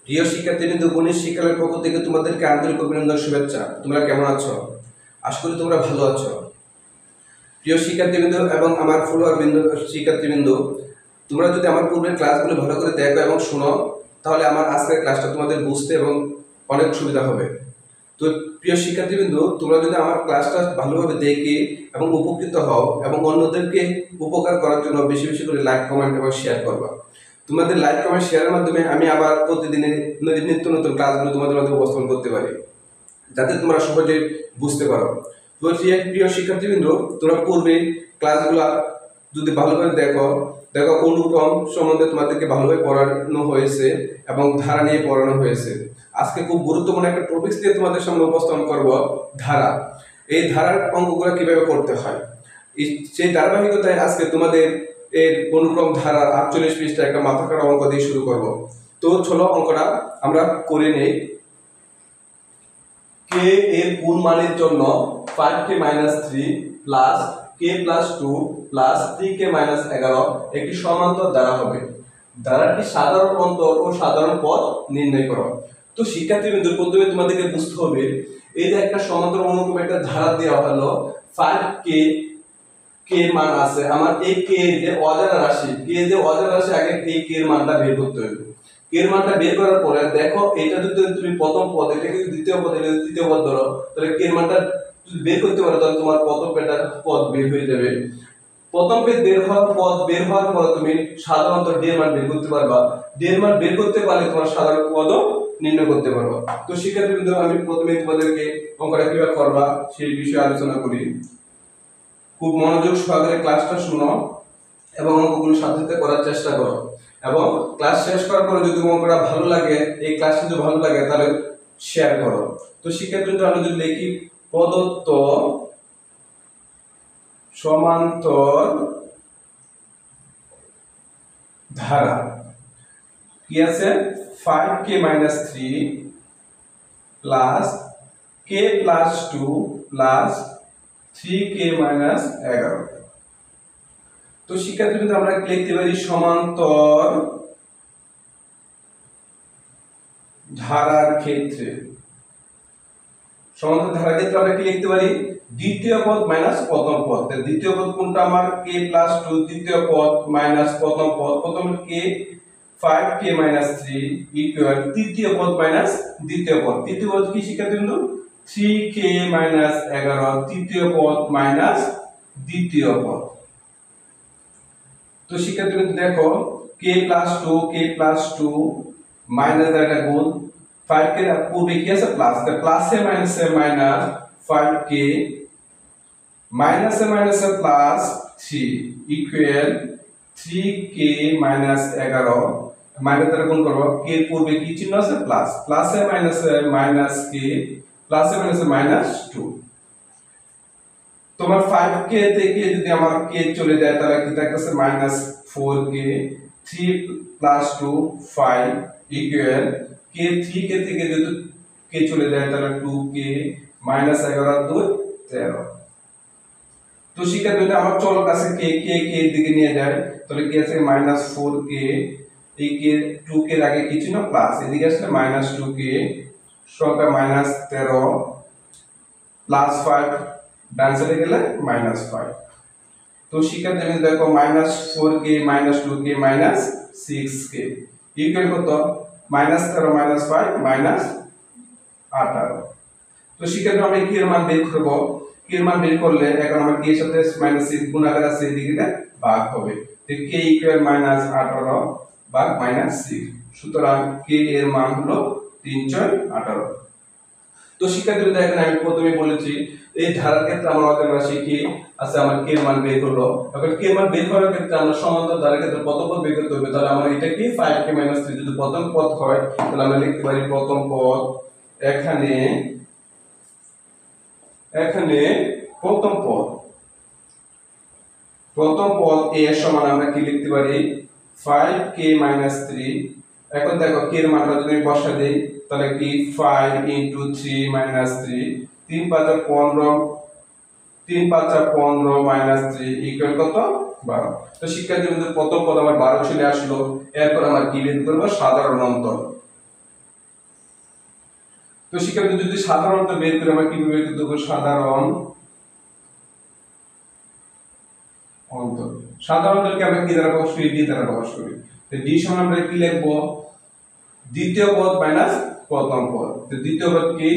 প্রিয় শিক্ষার্থীবৃন্দ, গণিত শিক্ষালয়ের পক্ষ থেকে তোমাদেরকে আন্তরিক অভিনন্দন, শুভেচ্ছা। তোমরা কেমন আছো? আশা করি তোমরা ভালো আছো। প্রিয় শিক্ষার্থীবৃন্দ এবং আমার ফলোয়ার বৃন্দ, শিক্ষার্থীবৃন্দ, তোমরা যদি আমার পূর্বের ক্লাসগুলো ভালো করে দেখো এবং শোনো, তাহলে আমার আজকের ক্লাসটা তোমাদের বুঝতে এবং অনেক সুবিধা হবে। তো প্রিয় শিক্ষার্থীবৃন্দ, তোমরা যদি আমার ক্লাসটা ভালোভাবে দেখে এবং উপকৃত হও এবং অন্যদেরকে উপকার করার জন্য বেশি বেশি করে লাইক, কমেন্ট এবং শেয়ার করবা। তোমাদের লাইক, কমেন্ট, শেয়ারের মাধ্যমে আমি আবার প্রতিদিনের নিত্য নতুন ক্লাসগুলো তোমাদের মধ্যে উপস্থাপন করতে পারি, যাতে তোমরা সহজে বুঝতে পারো। তো প্রিয় শিক্ষার্থীবৃন্দ, তোমরা পূর্বে ক্লাসগুলো যদি ভালো করে দেখো অনুক্রম সম্বন্ধে তোমাদেরকে ভালোভাবে পড়ানো হয়েছে এবং ধারা নিয়ে পড়ানো হয়েছে। আজকে খুব গুরুত্বপূর্ণ একটা টপিকস নিয়ে তোমাদের সামনে উপস্থাপন করব, ধারা। এই ধারার অঙ্কগুলো কিভাবে করতে হয়, সেই ধারাবাহিকতায় আজকে তোমাদের এর অনুক্রম ধারার 48 পৃষ্ঠা একটা মাথা কাটা অঙ্ক দিয়ে শুরু করব। তো চলো অঙ্কটা আমরা করে নেই। কে এর গুণ মানের জন্য 5k - 3 plus k + 2 plus 3k - 11 একটি সমান্তর ধারা হবে। ধারাটি সাধারণ অন্তর ও সাধারণ পদ নির্ণয় করো। তো শিক্ষার্থীবৃন্দ, প্রথমে তোমাদেরকে বুঝতে হবে, এই যে একটা সমান্তর অনুক্রম একটা ধারা দেওয়া হলো 5k মান আছে আমার। এই কে যে অজানা রাশি, আগে এই কে এর মানটা বের করতে হবে। কে এর মানটা বের করার পরে দেখো, এটা যদি তুমি প্রথম পদ, এটা যদি দ্বিতীয় পদ, এটা যদি তৃতীয় পদ ধরো, তাহলে কে এর মানটা যদি বের করতে পারো, তাহলে তোমার প্রথম পদ বের হয়ে যাবে। প্রথম পদ বের হওয়ার পর তুমি সাধারণত ডি এর মান বের করতে পারবা। ডি এর মান বের করতে পারলে তোমার সাধারণ পদও নির্ণয় করতে পারবা। তো শিক্ষার্থীবৃন্দ, আমি প্রথমে তোমাদেরকে অঙ্কটা কিভাবে করবা সেই বিষয়ে আলোচনা করি। খুব মনোযোগ সহকারে ক্লাসটা শুনো এবং অঙ্কগুলো সাথে করার চেষ্টা করো। এবং ক্লাস শেষ করার পরে যদি অঙ্কটা ভালো লাগে, এই ক্লাসটা যদি ভালো লাগে, তাহলে শেয়ার করো। তো শিক্ষার্থীবৃন্দ, আমরা যদি লিখি প্রদত্ত সমান্তর ধারা কি আছে, 5k - 3 plus k + 2 plus 3k - 11। তো শিক্ষার্থীবৃন্দ, আমরা লিখতে পারি সমান্তর ধারার ক্ষেত্রে আমরা কি লিখতে পারি, দ্বিতীয় পদ মাইনাস প্রথম পদ। দ্বিতীয় পদ কোনটা আমার, k + 2, দ্বিতীয় পদ মাইনাস প্রথম পদ। প্রথমে k 5k - 3 ইকুয়াল তৃতীয় পদ মাইনাস দ্বিতীয় পদ। তৃতীয় পদ কি শিক্ষার্থীবৃন্দ, 3k - 11 তৃতীয় পদ মাইনাস দ্বিতীয় পদ। তো শিক্ষার্থীবৃন্দ দেখো, k + 2 মাইনাস একটা গুণ 5k পূর্বে কি আছে প্লাস, প্লাসে মাইনাসে মাইনাস 5k মাইনাসে মাইনাসে প্লাস 3 ইকুয়াল 3k - 11 মাইনাস দ্বারা গুণ করব। k এর পূর্বে কি চিহ্ন আছে, প্লাস, প্লাসে মাইনাসে মাইনাস k প্লাসে মাইনাসে মাইনাস 2। তোমার 5k থেকে যদি আমার k চলে যায়, তাহলে কি থাকতেছে -4k 3 + 2 5 ইকুয়াল k 3k থেকে যদি k চলে যায়, তাহলে 2k -11 2 13। তো শিক্ষার্থীরা, আমার চলক আছে k এর দিকে নিয়ে যায়, তাহলে কি আছে -4k, এই k 2k এর আগে কি ছিল প্লাস, এদিকে আসলে -2k সংখ্যা -13 প্লাস 5 ডান সাইডে গেলে -5। তো শিক্ষার্থীরা দেখো, -4k -2k -6k ইকুয়াল কত, -13 -5 -18। তো শিক্ষার্থীরা, আমরা কি এর মান বের করব। কি এর মান বের করলে এখন আমরা k এর সাথে -6 গুণাকার আছে, এদিকে ভাগ হবে। তো k ইকুয়াল -18 ভাগ -6, সুতরাং k এর মান হলো 3 × 18। তো শিক্ষার্থীরা দেখেন, আমি প্রথমে বলেছি এই ধারার ক্ষেত্রে আমরা অজানা রাশি কি আছে, আমার k এর মান বের করলো। এখন k এর মান বের করার ক্ষেত্রে আমরা সমান্তর ধারার ক্ষেত্রে প্রথম পদ বের করতে হবে। তাহলে আমরা এটা কি 5k - 3 যদি প্রথম পদ হয়, তাহলে আমরা লিখতে পারি প্রথম পদ এখানে প্রথম পদ a এর সমান আমরা কি লিখতে পারি, 5k - 3। এখন দেখো, k এর মানটা যদি আমি বসা দেই, তাহলে কি 5 × 3 - 3 3 × 5 = 15 3 × 5 = 3 ইকুয়াল কত, 12। তো শিক্ষার্থীদের প্রথম পদ আমার 12 চলে আসলো। এরপর আমার কি বের করব, সাধারণ অন্তর। তো শিক্ষার্থী যদি সাধারণত বের করে আমরা কিভাবে বের করতে পারি? সাধারণ অন্তর, সাধারণতকে আমরা কি দ্বারা প্রকাশ করি? ডি দ্বারা প্রকাশ করি। তো ডি সমান আমরা কি লিখব? দ্বিতীয় পদ মাইনাস প্রথম পদ। তো দ্বিতীয় পদ কি?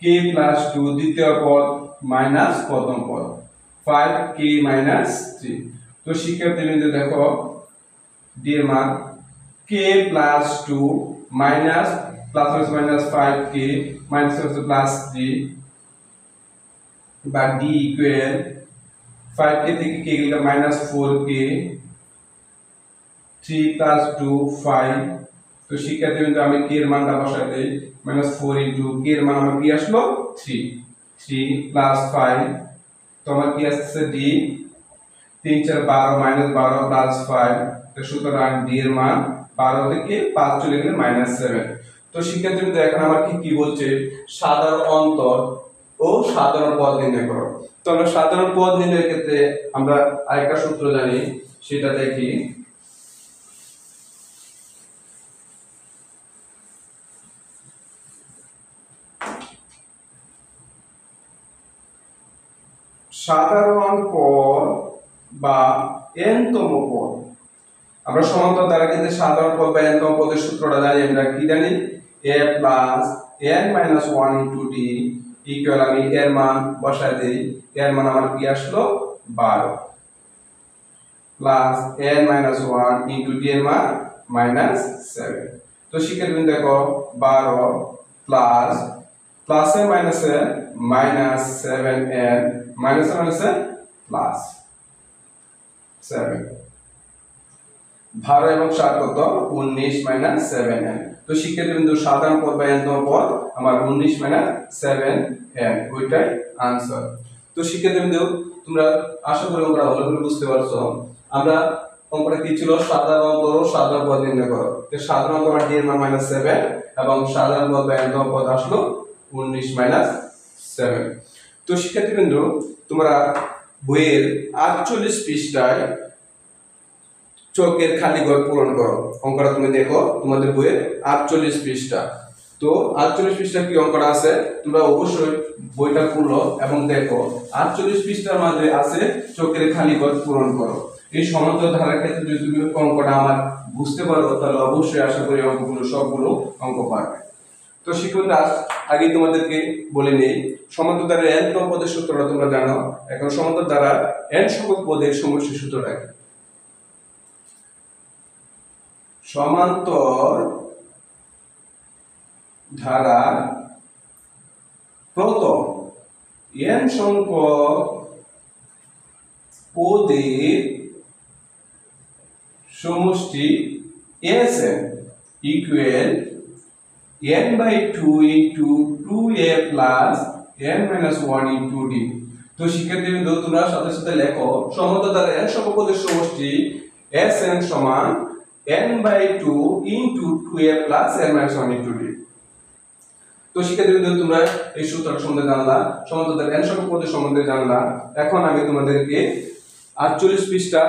k + 2, দ্বিতীয় পদ মাইনাস প্রথম পদ 5k - 3। তো শিক্ষার্থীবৃন্দ দেখো d এর মান k + 2 মাইনাস প্লাস হচ্ছে মাইনাস 5k মাইনাস হচ্ছে প্লাস 3 বা d ইকুয়াল 5k থেকে k গেলে মাইনাস 4k 3 + 2 5। তো শিক্ষার্থীবৃন্দ আমি k এর মানটা বসাই দেই, -4 * k এর মান আমার কি আসলো? 3 + 5। তো আমার কি আসছে? d 3 4 12 -12 + 5। তো সুতরাং d এর মান 12 থেকে 5 চলে গেলে -7। তো শিক্ষার্থীবৃন্দ এখন আমার কি বলছে? সাধারণ অন্তর ও সাধারণ পদ নির্ণয় করো। তো আমরা সাধারণ পদ নির্ণয়ের ক্ষেত্রে আমরা আরেকটা সূত্র জানি, সেটা দেখি। সাধারণ পদ বা n-তম পদ, আমরা সমান্তরাল দ্বারা কিন্তু সাধারণ পদ বা n-তম পদের সূত্রটা জানি। আমরা কি জানি? a + n - 1 * d ইকুয়াল, আমি এর মান বসায় দেই, এর মান আমার কি আসলো? 12 প্লাস n - 1 * d এর মান -7। তো শিক্ষার্থী দেখো 12 প্লাস প্লাসে মাইনাসে -7n মাইনাসে মাইনাসে প্লাস 7, 12 এবং 7 কত? 19 - 7n। তো শিক্ষার্থীবৃন্দ সাধারণ পদ বা n-তম পদ আমার 19 - 7n, ওইটাই आंसर। তো শিক্ষার্থীবৃন্দ তোমরা আশা করি তোমরা ভালো করে বুঝতে পারছো। আমরা অঙ্কটা কি ছিল? সাধারণ অন্তর ও সাধারণ পদ নির্ণয় করো। তো সাধারণ অন্তর d এর মান -7 এবং সাধারণ পদ বা n-তম পদ আসলো 19 - 7। তো শিক্ষার্থীবৃন্দ তোমরা বইয়ের 48 পৃষ্ঠায় চকের খালি ঘর পূরণ করো। অঙ্কটা তুমি দেখো তোমাদের বইয়ের 48 পৃষ্ঠা। তো 48 পৃষ্ঠা কি অঙ্কটা আছে? তোমরা অবশ্যই বইটা খুলো এবং দেখো 48 পৃষ্ঠার মধ্যে আছে চকের খালি ঘর পূরণ করো। এই সমান্তরাল ধারার ক্ষেত্রে যদি তুমি অঙ্কটা আমার বুঝতে পারো তাহলে অবশ্যই আশা করি অঙ্কগুলো সবগুলো অঙ্ক পারবে। তো শিক্ষকরা আগে তোমাদেরকে বলে নেই, সমান্তরাল দ্বারা n-তম পদের সূত্রটা তোমরা জানো। এখন সমান্তরাল দ্বারা n সংখ্যক পদের সমষ্টির সূত্রটা কি? সমান্তর ধারার প্রথম n সংখ্যক পদের সমষ্টি Sn equal n/2 * 2a + n - 1 * d। তো শিক্ষার্থীবৃন্দ তোমরা সাথে সাথে লেখো সমান্তরাল দ্বারা n সংখ্যক পদের সমষ্টি Sn সমান n/2 * 2a + n - 1 * d। তো শিক্ষার্থীবৃন্দ তোমরা এই সূত্রটা সম্বন্ধে জানলা, সমান্তরাল দ্বারা n সংখ্যক পদের সম্বন্ধে জানলা। এখন আমি তোমাদেরকে 48 পৃষ্ঠা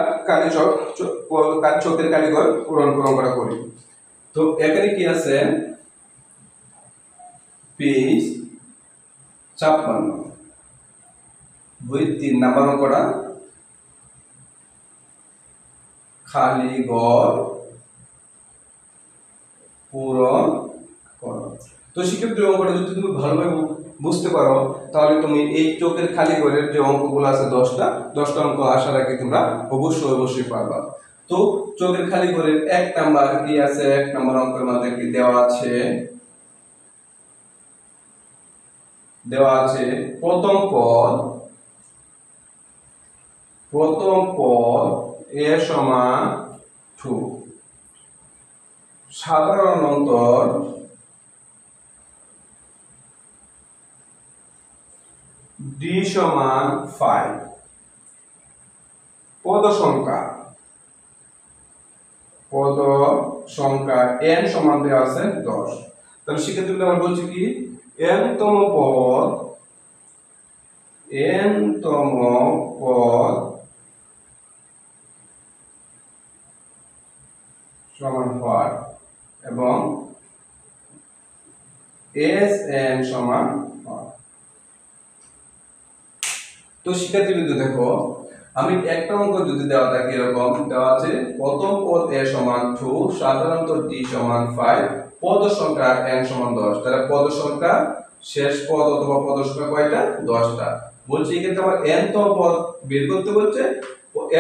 চকের কারিগর পূরণ করা করি। তো এখানে কি আছে? পেজ 56 বই 3 নাম্বার অঙ্কটা, খালি ঘর পূরণ করো। তো শিক্ষার্থী অঙ্কটা যদি তুমি ভালোভাবে বুঝতে পারো তাহলে তুমি এই চোখের খালি ঘরের যে অঙ্কগুলো আছে 10টা অঙ্ক আসার আগে তোমরা অবশ্যই পারবা। তো চোখের খালি ঘরের 1 নাম্বার কি আছে? 1 নাম্বার অঙ্কের মধ্যে কি দেওয়া আছে? প্রথম পদ a সমান 2, সাধারণ অন্তর d সমান 5, পদ সংখ্যা n সমান দেওয়া আছে 10। তাহলে সেক্ষেত্রে আমরা বলছি কি n-তম পদ সমান 5 এবং Sn সমান 1। তো শিক্ষার্থীবৃন্দ দেখো, আমি একটা অঙ্ক যদি দেওয়া থাকে এরকম দেওয়া আছে, প্রথম পদ a সমান 2, সাধারণত d সমান 5, পদ সংখ্যা n সমান 10। তাহলে পদ সংখ্যা শেষ পদ অথবা পদ সংখ্যা কয়টা? 10টা। বলছি এক্ষেত্রে আমার n তম পদ বের করতে বলছে।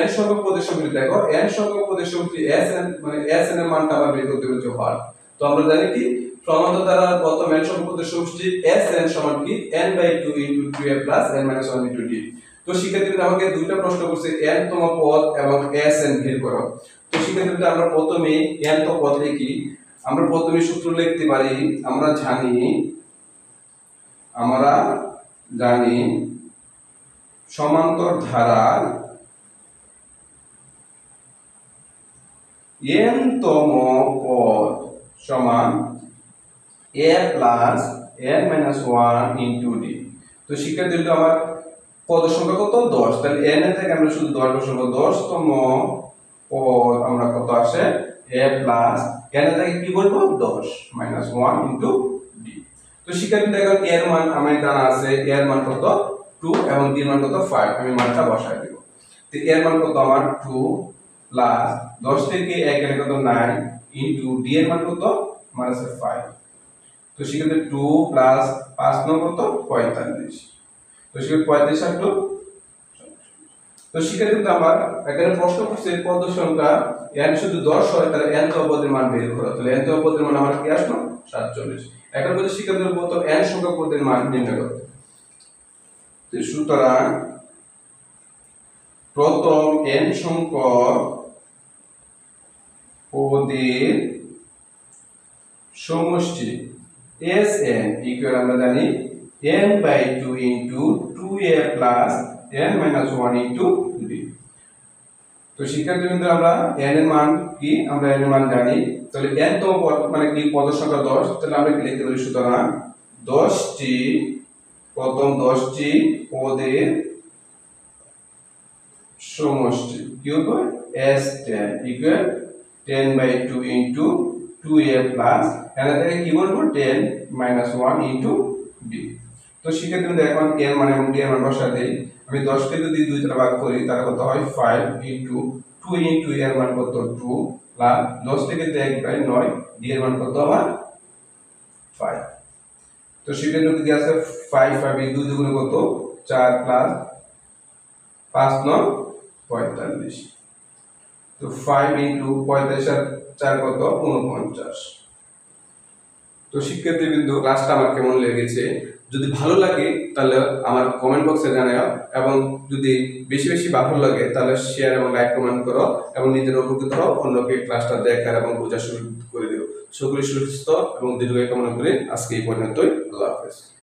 n সংখ্যক পদের সংখ্যা দেখো, n সংখ্যক পদের সংখ্যা Sn মানে Sn এর মানটা আমার বের করতে বলছে হর। তো আমরা জানি কি সমান্তর দ্বারা প্রথম n সংখ্যক পদের সমষ্টি Sn সমান কি n/2 * 2a + n - 1 * d। তো শিক্ষার্থীরা আমাকে দুইটা প্রশ্ন করছে n তম পদ এবং Sn বের করো। তো শিক্ষার্থীরা আমরা প্রথমে n তম পদ লিখি। আমরা প্রথমে সূত্র লিখতে পারি, আমরা জানি সমান্তর ধারার n তম পদ সমান a + n - 1 * d। তো শিক্ষার্থীরা আমার পদ সংখ্যা কত? 10। তাহলে n এর থেকে আমরা শুধু 10 বসাবো। 10 তম পদ আমরা কত আসে? a প্লাস n এর থেকে কি বলবো? 10 - 1 * d। তো শিক্ষার্থীরা এখন a এর মান আমার জানা আছে, a এর মান কত? 2 এবং d এর মান কত? 5। আমি মানটা বসাই দেব। তো a এর মান কত আমার? 2 প্লাস 10 থেকে 1 গেলে কত? 9 * d এর মান কত? আমার আছে 5। তো শিক্ষার্থী 2 প্লাস 5 9 কত? 45। তো শিক্ষার্থী 45 আসলো। তো শিক্ষার্থী আমার এখানে প্রশ্ন করছে পদ সংখ্যা n শুধু 10 হয়, তাহলে n তম পদের মান বের করো। তাহলে n তম পদের মান আমার কি আসলো? 47। এখন বলছে শিক্ষার্থীর প্রথম n সংখ্যক পদের মান নির্ণয় করতে। তো সুতরাং প্রথম n সংখ্যক পদের সমষ্টি Sn ইকুয়াল আমরা জানি n/2 * 2a + n - 1 * d। তো শিক্ষার্থীবৃন্দ আমরা n এর মান কি? আমরা n এর মান জানি। তাহলে n তম পদ মানে কি? পদ সংখ্যা 10। তাহলে আমরা কি লিখতে পারি? সুতরাং 10টি প্রথম 10টি পদের সমষ্টি কি হবে? S10 ইকুয়াল 10/2 * 2a + n এর থেকে কি বলবো? 10 - 1 * d। তো শিক্ষার্থীবৃন্দ এখন n মানে এবং d এর মান বসা দেই। আমি 10 কে যদি 2 দ্বারা ভাগ করি তাহলে কত হয়? 5 * 2 * এর মান কত? 2 প্লাস 10 থেকে 1 যায় 9, d এর মান কত আমার? 5। তো শিক্ষার্থীবৃন্দ কি আছে? 5 5 2 দুগুণে কত? 4 প্লাস 5 9 45। তো 5 * 45 আর 4 কত? 49। তো শিক্ষার্থীবৃন্দ ক্লাসটা আমার কেমন লেগেছে যদি ভালো লাগে তাহলে আমার কমেন্ট বক্সে জানাও, এবং যদি বেশি বেশি ভালো লাগে তাহলে শেয়ার এবং লাইক কমেন্ট করো, এবং নিজের উপকৃত হও, অন্যকে ক্লাসটা দেখার এবং বোঝার সুযোগ করে দিও। সকলে সুস্থ এবং দীর্ঘায়ু কামনা করে আজকে এই পর্যন্তই। আল্লাহ হাফেজ।